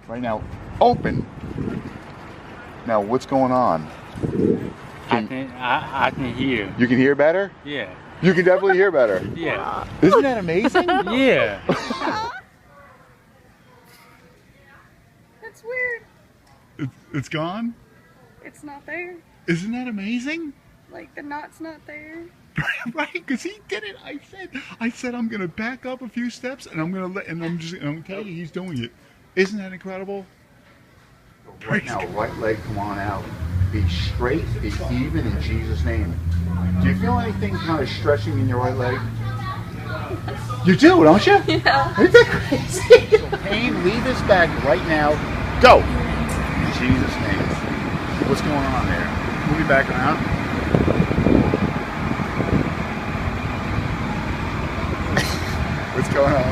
Right now, open. Now, what's going on? I can hear. You can hear better? Yeah. You can definitely hear better. Yeah. Isn't that amazing? Yeah. That's weird. It's gone? It's not there. Isn't that amazing? Like the knot's not there. Right, because he did it. I said I'm gonna back up a few steps, and I'm gonna tell you he's doing it. Isn't that incredible? Right now, right leg, come on out. Be straight, be even in Jesus' name. Do you feel anything kind of stretching in your right leg? You do, don't you? Yeah. Isn't that crazy? So pain, leave his back right now. Go. In Jesus' name. What's going on there? Move your back around. What's going on?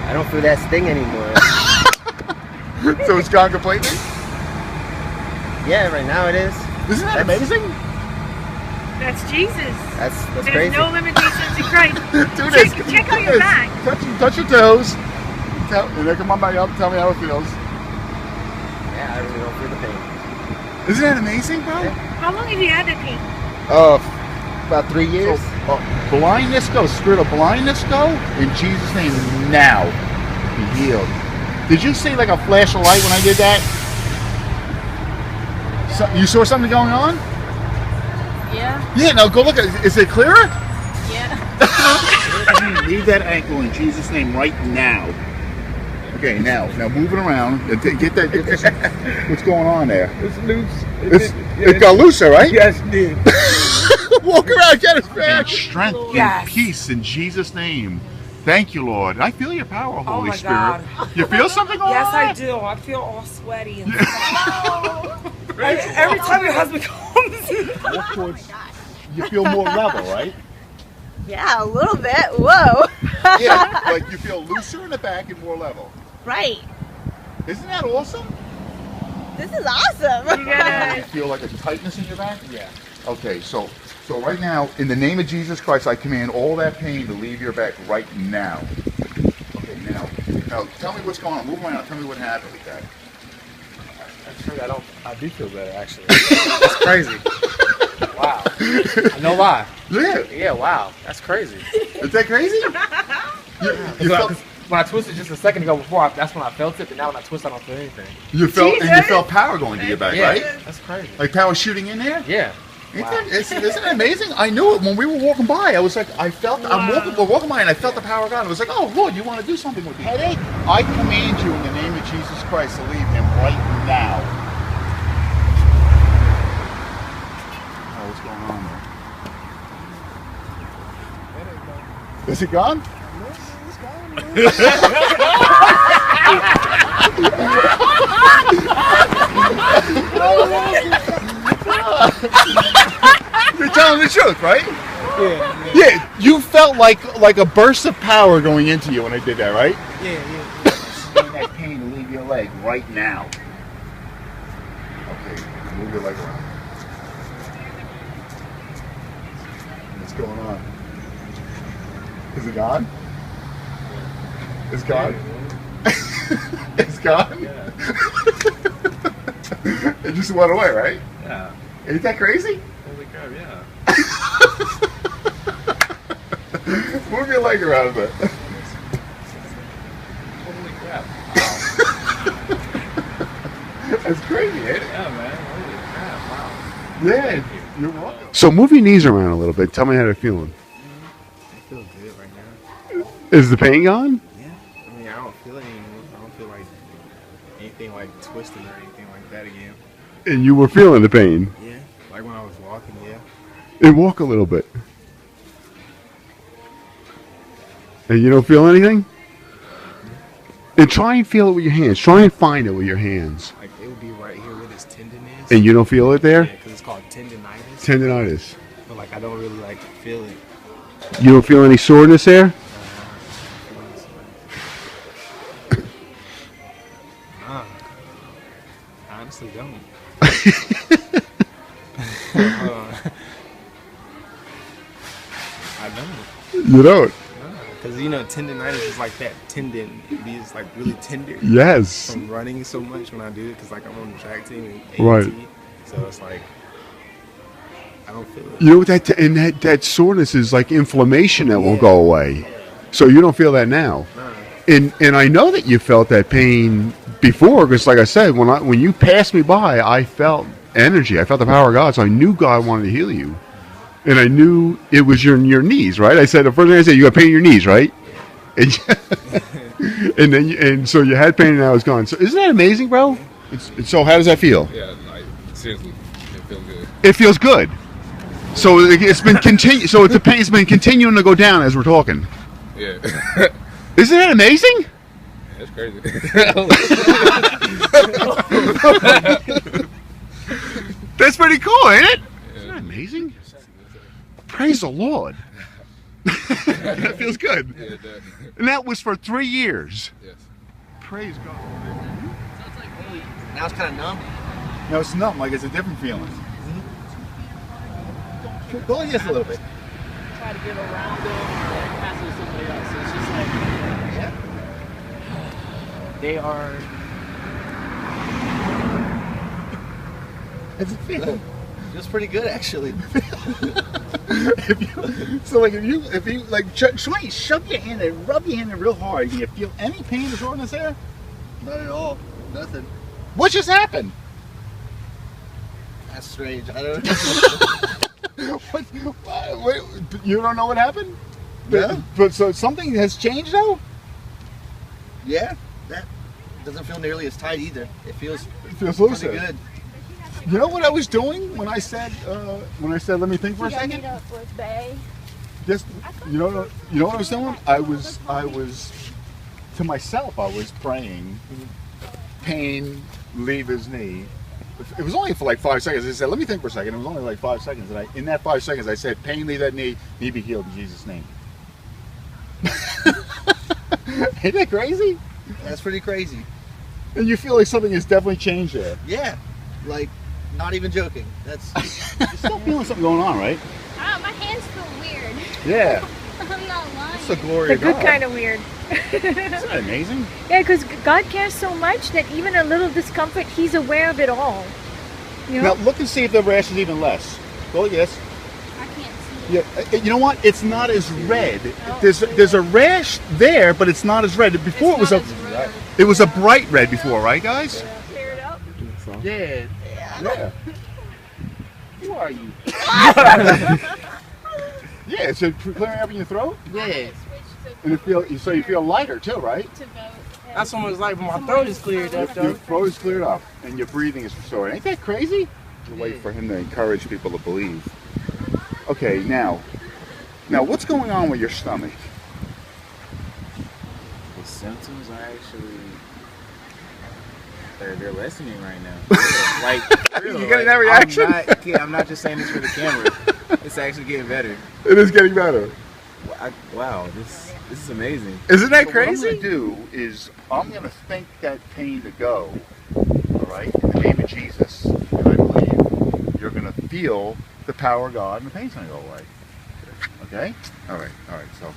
I don't feel that sting anymore. So it's gone completely? Yeah, right now it is. Isn't that amazing? That's Jesus. That's There's crazy. no limitations in Christ. Do this. Check out your back. Touch your toes. And then come on back up and tell me how it feels. Yeah, I really don't feel the pain. Isn't that amazing, bro? Yeah. How long have you had that pain? About 3 years. So, blindness go. Spirit of blindness go. In Jesus' name, now. Be healed. Did you see like a flash of light when I did that? So, you saw something going on? Yeah. Yeah, now go look at it. Is it clearer? Yeah. Leave that ankle in Jesus' name right now. Okay, now move it around. Get this. What's going on there? It's loose. It got looser, right? Yes, it did. Walk around, get us back. And Strength yes. and peace in Jesus' name. Thank you, Lord. I feel your power, Holy my Spirit. God. You feel something going Yes, on? I do. I feel all sweaty and every time your husband comes. Walk towards, you feel more level, right? Yeah, a little bit. Whoa. Yeah, like you feel looser in the back and more level. Right. Isn't that awesome? This is awesome. You feel like a tightness in your back? Yeah. Okay, so right now, in the name of Jesus Christ, I command all that pain to leave your back right now. Okay, now tell me what's going on. Move around. Tell me what happened with that. Actually, I do feel better, actually. That's crazy. Wow. No lie. Yeah. Yeah, wow. That's crazy. Is that crazy? You felt, when I twisted just a second ago before, that's when I felt it, but now when I twist, I don't feel anything. you felt power going to your back, Yeah, right? that's crazy. Like power shooting in there? Yeah. Isn't it amazing? I knew it when we were walking by. I was like, we're walking by and I felt the power of God. I was like, oh, Lord, you want to do something with me? Headache? I command you in the name of Jesus Christ to leave him right now. Oh, what's going on there? Is it gone? You're telling the truth, right? Yeah. Yeah, you felt like a burst of power going into you when I did that, right? Yeah. That pain to leave your leg right now. Okay, move your leg around. What's going on? Is it gone? It's gone? It's gone? Yeah. It just went away, right? Yeah. Ain't that crazy? Holy crap, yeah. Move your leg around a bit. Holy crap. That's crazy, ain't it? Yeah, man. Holy crap, wow. Yeah, you're welcome. So move your knees around a little bit. Tell me how they're feeling. I feel good right now. Is the pain gone? Yeah. I mean, I don't feel it anymore. I don't feel like anything like twisting or anything like that again. And you were feeling the pain. Yeah. Like when I was walking, yeah. And walk a little bit. And you don't feel anything? And try and feel it with your hands. Try and find it with your hands. Like it would be right here where this tendon is. And you don't feel it there? Yeah, because it's called tendonitis. Tendonitis. But like I don't really like feel it. You don't feel any soreness there? Nah. I honestly don't. I don't. You don't? Because Because, you know, tendonitis is like that tendon. It's like really tender. Yes. From running so much when I do it, because like I'm on the track team and AT. Right. So it's like, I don't feel it. You know that soreness is like inflammation that will go away. So you don't feel that now. And I know that you felt that pain before, because like I said, when you passed me by, I felt energy. I felt the power of God. So I knew God wanted to heal you. And I knew it was your knees, right? I said, the first thing I said, you got pain in your knees, right? And, so you had pain and now it's gone. So isn't that amazing, bro? So how does that feel? Yeah, like, seriously, it feels good. It feels good. So it's been So the pain's been continuing to go down as we're talking. Yeah. Isn't that amazing? That's crazy. That's pretty cool, ain't it? Isn't that amazing? Praise the Lord. That feels good. Yeah, it does. And that was for 3 years. Yes. Praise God. Now it's kind of numb. No, it's not like it's a different feeling. Go like this a little bit. Try to get around them and pass it to somebody else. So it's just like they are. How's it feel? Feels pretty good, actually. If you like try and shove your hand and rub your hand in real hard, do you feel any pain or soreness there? Not at all. Nothing. What just happened? That's strange. I don't know. What, you don't know what happened? Yeah. But so something has changed though? Yeah. That doesn't feel nearly as tight either. It feels looser. pretty good. You know what I was doing when I said let me think for a second? Just you know what I was doing? I was to myself I was praying, pain, leave his knee. It was only for like 5 seconds. I said, let me think for a second. It was only like 5 seconds. And in that 5 seconds, I said, pain, leave that knee be healed in Jesus' name. Ain't that crazy? That's pretty crazy. And you feel like something has definitely changed there. Yeah. Like, not even joking. That's. You're still feeling something going on, right? My hands feel weird. Yeah. I'm not lying. It's the glory The of good God. kind of weird. Isn't that amazing? Yeah, because God cares so much that even a little discomfort, He's aware of it all. You know? Now look and see if the rash is even less. Go like this. I can't see it. Yeah, you know what? It's not as red. There's a rash there, but it's not as red. Before it was a bright red before, right, guys? Clear it up. Yeah. Yeah. Who are you? Yeah, it's clearing up in your throat. Yeah. And you feel lighter too, right? That's almost like my throat is cleared up, Your though. throat is cleared up and your breathing is restored. Ain't that crazy? A way for him to encourage people to believe. Okay, now what's going on with your stomach? The symptoms are actually they're lessening right now. Like, You getting that reaction? I'm not just saying this for the camera. It's actually getting better. It is getting better. Wow, this is amazing. Isn't that crazy? What I'm going to do is I'm going to think that pain to go, all right, in the name of Jesus. And I believe you're going to feel the power of God and the pain's going to go away. Okay? All right, so.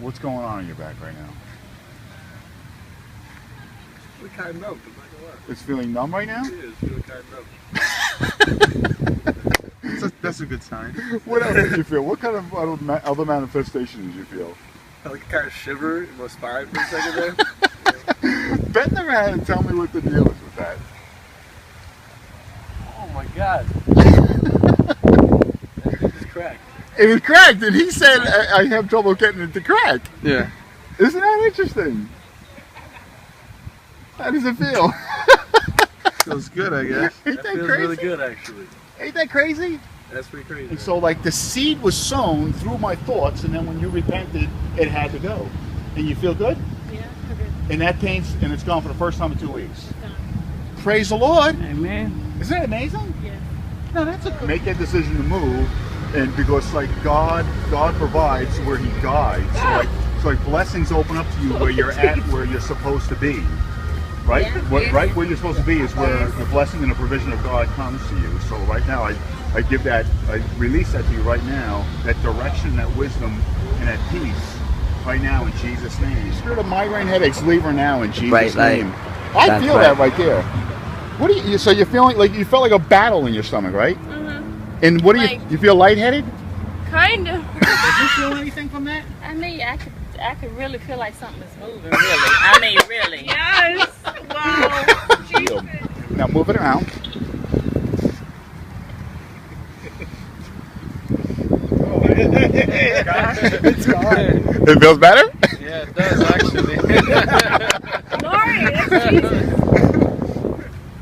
What's going on in your back right now? It's kind of numb. It's feeling numb right now? It is feeling kind of numb. That's a good sign. What else did you feel? What kind of other manifestations did you feel? Like kind of shiver in my spine for a second there. Bend around and tell me what the deal is with that. Oh my God. It's cracked. It was cracked, and he said I have trouble getting it to crack. Yeah. Isn't that interesting? How does it feel? Feels good, I guess. Ain't that Feels crazy? really good, actually. Ain't that crazy? That's pretty crazy. And so, like, the seed was sown through my thoughts, and then when you repented, it had to go. And you feel good? Yeah, good. And that pain's, and it's gone for the first time in 2 weeks. Praise the Lord. Amen. Isn't that amazing? Yeah. No, that's a make that decision to move, and because like God provides where He guides. So like blessings open up to you where you're at, where you're supposed to be, right? right? Yeah. Right where you're supposed to be is where the blessing and the provision of God comes to you. So right now, I release that to you right now, that direction, that wisdom, and that peace, right now in Jesus' name. Spirit of migraine headaches, leave her now in Jesus' name. I feel that right there. What do you? So you're feeling like you felt like a battle in your stomach, right? Mm-hmm. And what do you feel lightheaded? Kind of. Did you feel anything from that? I mean, I could really feel like something is moving. Really, I mean, really. Yes. Wow. Jesus. Now move it around. It's gone. It feels better? Yeah, it does actually. Glory, that's Jesus.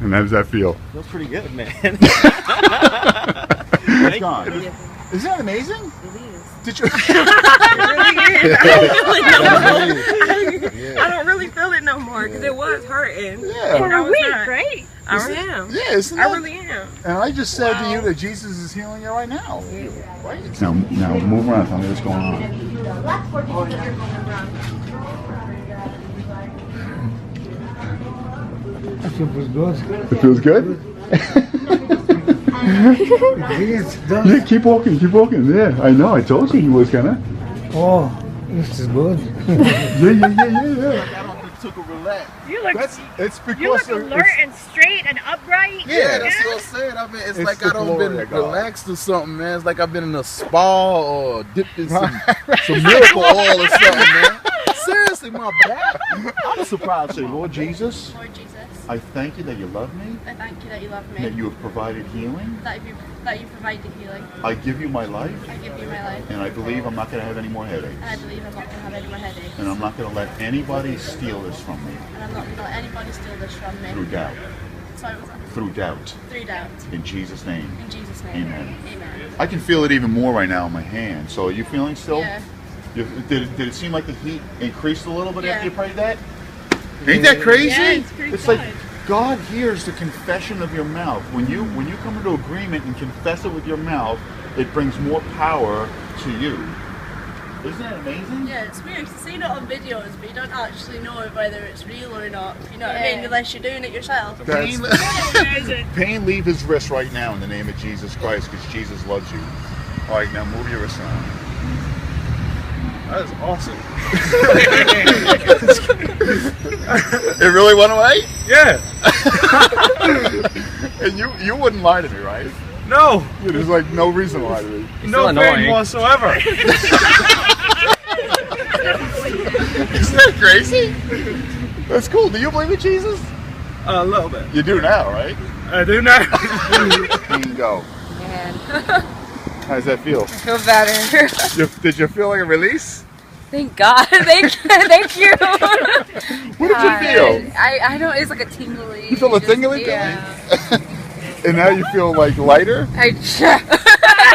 And how does that feel? Feels pretty good, man. It's gone. Isn't that amazing? It is. Did you? I don't really feel it no more because it was hurting. Yeah. For a week, right? I am. Yeah, isn't I that? really am. And I just said to you that Jesus is healing you right now. Right? Now move around. Tell me what's going on. It feels good. It feels good? Yes, it does. Yeah, keep walking, Yeah, I know. I told you he was gonna. Oh, this is good. Yeah. Took a relax. You look, It's because you look alert and straight and upright. Yeah, that's what I'm saying. I mean, it's It's like the I don't been glory of God. relaxed or something, man. It's like I've been in a spa or dipped in some miracle oil or something, man. Seriously, my back. I'm surprised. Say, Lord Jesus, Lord Jesus, I thank you that you love me, I thank you that you love that me, you have provided healing. that you provided healing. I give you my life, I give you my life, and I believe I'm not going to have any more headaches. and I believe I'm not going to have any more headaches. And I'm not going to let anybody steal this from me And I'm not going to let anybody steal this from me. through doubt. Sorry, what was that? Through doubt. Through doubt. In Jesus' name. In Jesus' name. Amen. Amen. I can feel it even more right now in my hand. So are you feeling still? Yeah. Did it seem like the heat increased a little bit Yeah. after you prayed that? Ain't that crazy? Yeah, it's pretty It's good. like God hears the confession of your mouth. When you come into agreement and confess it with your mouth, it brings more power to you. Isn't that amazing? Yeah, it's weird to see it on videos, but you don't actually know whether it's real or not. You know what I mean? Unless you're doing it yourself. Pain, pain, leave his wrist right now in the name of Jesus Christ, because Jesus loves you. All right, now move your wrist around. That is awesome. It really went away? Yeah. And you wouldn't lie to me, right? No. There's like no reason to lie to me. No pain whatsoever. Isn't that crazy? That's cool. Do you believe in Jesus? A little bit. You do now, right? I do now. Bingo. Man, How does that feel? I feel better. Did you feel like a release? Thank God. Thank you. What did you feel? I don't. It's like a tingly. You feel a tingly? Yeah. And now you feel like lighter? I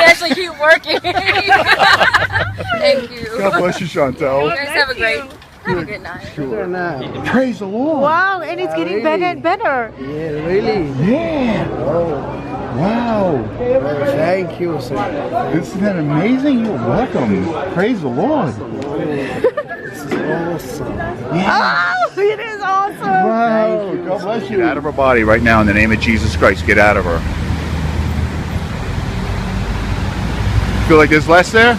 actually keep working. Thank you. God bless you, Chantel. You guys have a good night. Sure. Praise the Lord. Wow, and it's getting better and better. Yeah, really. Yeah. Wow. Thank you, sir. Isn't that amazing? You're welcome. Praise the Lord. This is awesome. Yeah. Oh, it is awesome. Wow. God bless you. Get out of her body right now in the name of Jesus Christ. Get out of her. Feel like there's less there?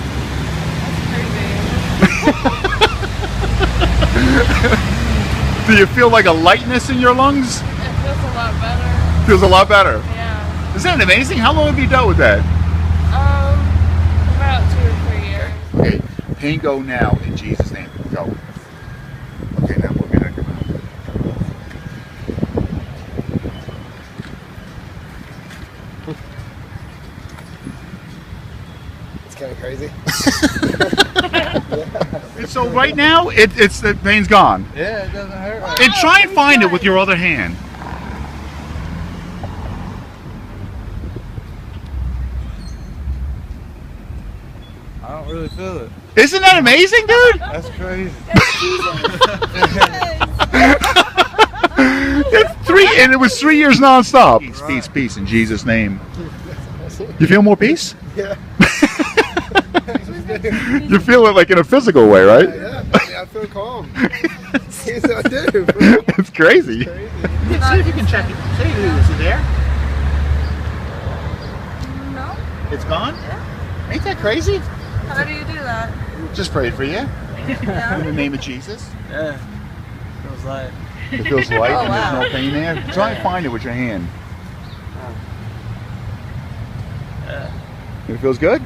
Do you feel like a lightness in your lungs? It feels a lot better. Feels a lot better. Yeah. Isn't that amazing? How long have you dealt with that? About 2 or 3 years. Okay, pain go now in Jesus' name. Go. Okay, now move your neck around. It's kind of crazy. So right now, it's the pain's gone. Yeah, it doesn't hurt. Right. And try and find it with your other hand. I don't really feel it. Isn't that amazing, dude? That's crazy. And it was 3 years nonstop. Peace, peace, peace in Jesus' name. You feel more peace? Yeah. You feel it like in a physical way, right? Yeah, I feel calm. Yes, I do, bro. It's crazy. See if you can check it. See, is it there? No. It's gone? Yeah. Ain't that crazy? How do you do that? Just prayed for you. Yeah. In the name of Jesus. Yeah. Feels like. It feels light Oh, and there's wow. no pain there. Try and find it with your hand. It feels good?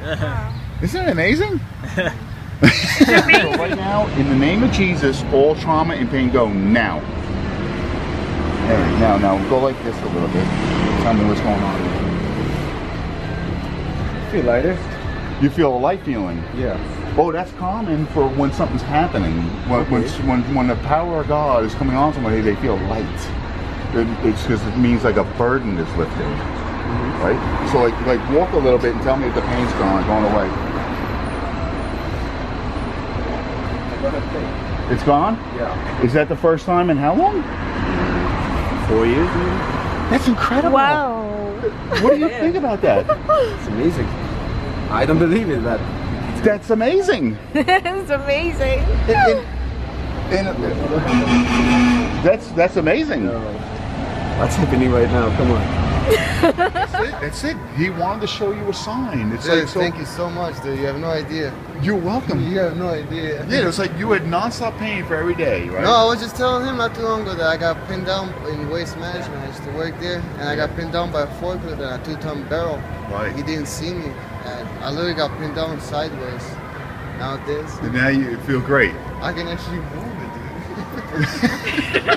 Isn't it amazing? So right now, in the name of Jesus, all trauma and pain go now. Hey, now, go like this a little bit. Tell me what's going on. Feel lighter? You feel a light feeling? Yeah. Oh, that's common for when something's happening. When the power of God is coming on somebody, they feel light. It's because it means like a burden is lifted, right? So like walk a little bit and tell me if the pain's going away. It's gone? Yeah. Is that the first time in how long? 4 years, maybe? That's incredible. Wow. What do you think about that? It's amazing. I don't believe it, but That's amazing. It's amazing. That's amazing. what's happening right now? Come on. That's it. He wanted to show you a sign. It's Dude, like so. thank you so much, dude. You have no idea. You're welcome. You have no idea. Yeah, it's like you had nonstop pain for every day, right? No, I was just telling him not too long ago that I got pinned down in waste management. I used to work there, and I got pinned down by a forklift and a 2-ton barrel. Right. He didn't see me, and I literally got pinned down sideways. Now this. And now you feel great. I can actually move it, dude.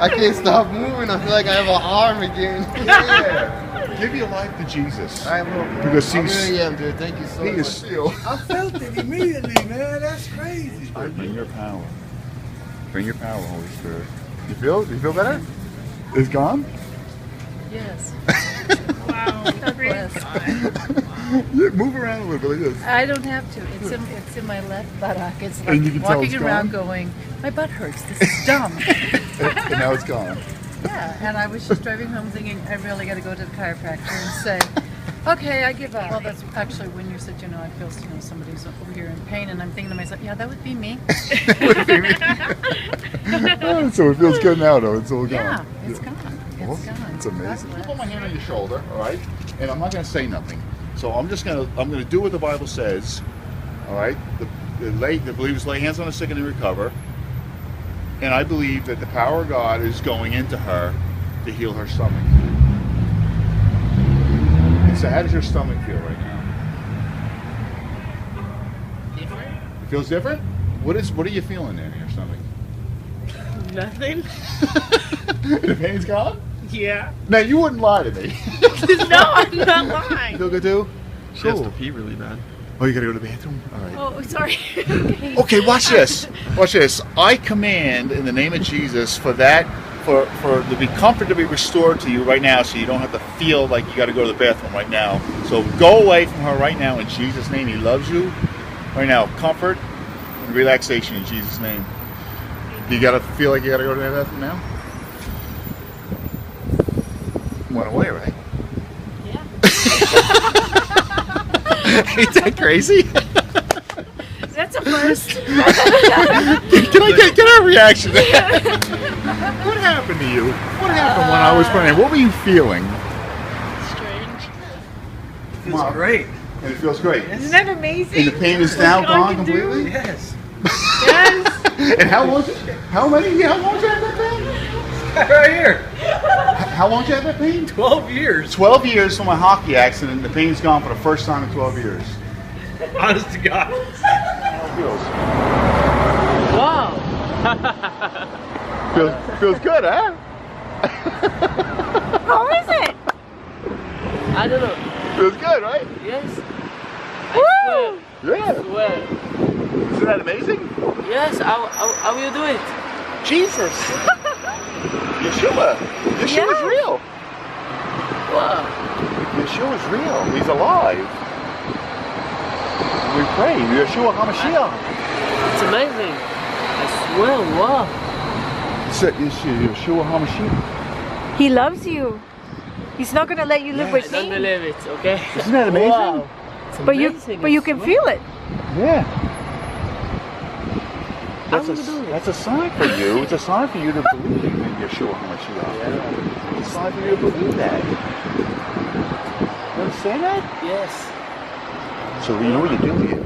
I can't stop moving. I feel like I have an arm again. Yeah. Give your life to Jesus. I will. Because I he's, really am, dude. Thank you so he much. is still. I felt it immediately, man. That's crazy. Bring your power. Bring your power, Holy Spirit. You feel better? It's gone? Yes. Wow. Praise God. Yeah, move around a little bit like this. I don't have to. It's in my left buttock. It's And you like can tell walking it's around gone? going, my butt hurts. This is dumb. And now it's gone. Yeah, and I was just driving home thinking, I really got to go to the chiropractor and say, okay, I give up. Well, that's actually when you said, I feel, somebody's over here in pain, and I'm thinking to myself, yeah, that would be me. Oh, so it feels good now, though. It's all gone. Yeah, it's gone. It's Awesome. gone. It's amazing. God Put my bless. hand on your shoulder, all right? And I'm not going to say nothing. So I'm gonna do what the Bible says, all right? The believers lay hands on the sick and they recover. And I believe that the power of God is going into her to heal her stomach. And so how does your stomach feel right now? Different? It feels different? What are you feeling there in your stomach? Nothing. The pain's gone? Yeah. Now you wouldn't lie to me. No, I'm not You lying. feel good too? She has to pee really bad. Oh, you gotta go to the bathroom? All right. Oh, sorry. Okay, watch this. Watch this. I command in the name of Jesus for the comfort to be restored to you right now, so you don't have to feel like you got to go to the bathroom right now. So go away from her right now in Jesus' name. He loves you. Right now, comfort and relaxation in Jesus' name. You got to feel like you got to go to the bathroom now? Went away, right? Yeah. Ain't that crazy? That's a first. Can I get a reaction? What happened to you? What happened when I was praying? What were you feeling? Strange. Feels great. And it feels great. Isn't that amazing? And the pain is now gone completely? Yes. Yes. And how long did you have that pain? Right here. How long did you have that pain? 12 years. 12 years from my hockey accident. The pain's gone for the first time in 12 years. Honest to God. How it feels? Wow. Feels good, huh? How is it? I don't know. Feels good, right? Yes. Woo! Yeah. Well, Isn't that amazing? yes. How will you do it? Jesus. Yeshua. Yeshua's real. Wow. Yeshua's real. He's alive. We pray. Yeshua HaMashiach. It's amazing. I swear. Wow. Yeshua HaMashiach. He loves you. He's not gonna let you live I with don't me. believe it. Okay. Isn't that amazing? Wow. It's But amazing. you can feel it. Yeah. That's a sign for you. It's a sign for you to believe in Yeshua HaMashiach. Yeah. It's a sign for you to believe that. You understand that? Yes. So you know what you're doing here.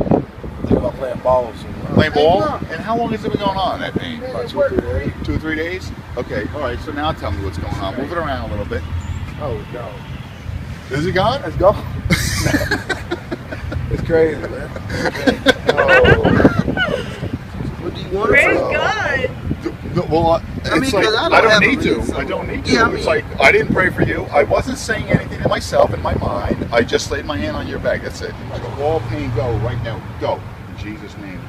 Think about playing balls. Playing ball? And how long has it been going on, that pain? About 2 or 3 days. 2 or 3 days? Okay, all right. So now tell me what's going on. Move it around a little bit. Oh, no. Is it gone? It's gone. It's crazy, man. What do you want? Praise God. Well, it's like, I don't need to. I don't need to. Yeah, It's like, I didn't pray for you. I wasn't saying anything to myself in my mind. I just laid my hand on your back. That's it. So all pain go right now. Go. In Jesus' name.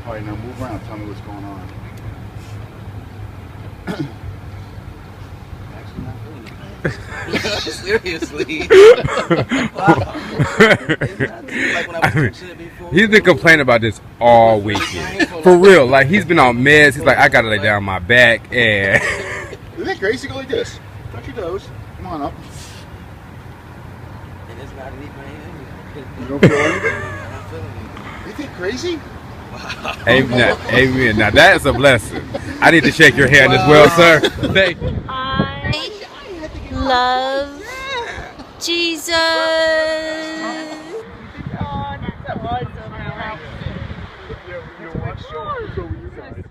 All right, now move around. Tell me what's going on. Seriously. He's been complaining about this all weekend. For real. Like, he's been on meds. He's like, I gotta lay down my back. And Isn't that crazy? Go like this. Touch your toes. Come on up. And it's not even You don't feel anything? Isn't it crazy? Amen. Now that's a blessing. I need to shake your hand as well, sir. Thank you. I love Jesus. Oh, that's awesome.